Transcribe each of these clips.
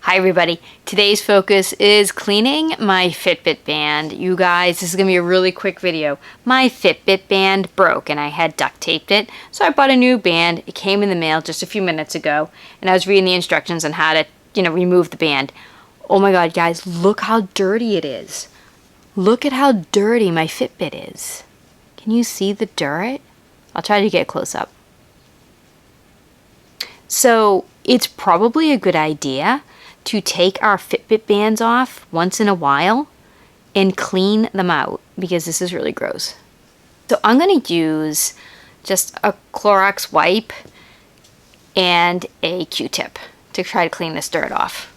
Hi everybody, today's focus is cleaning my Fitbit band. You guys, this is going to be a really quick video. My Fitbit band broke and I had duct taped it, so I bought a new band. It came in the mail just a few minutes ago and I was reading the instructions on how to, remove the band. Oh my god guys, look how dirty it is. Look at how dirty my Fitbit is. Can you see the dirt? I'll try to get close up. So it's probably a good idea to take our Fitbit bands off once in a while and clean them out because this is really gross. So I'm going to use just a Clorox wipe and a Q-tip to try to clean this dirt off.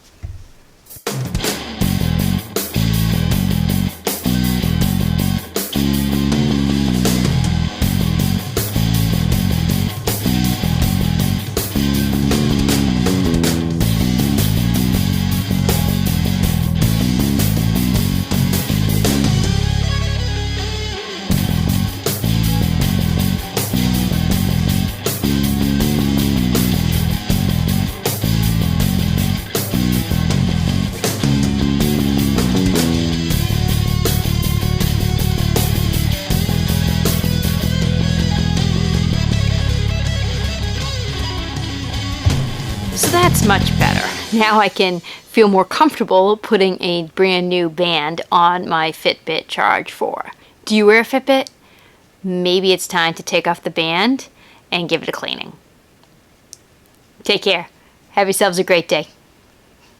So that's much better. Now I can feel more comfortable putting a brand new band on my Fitbit Charge 4. Do you wear a Fitbit? Maybe it's time to take off the band and give it a cleaning. Take care. Have yourselves a great day.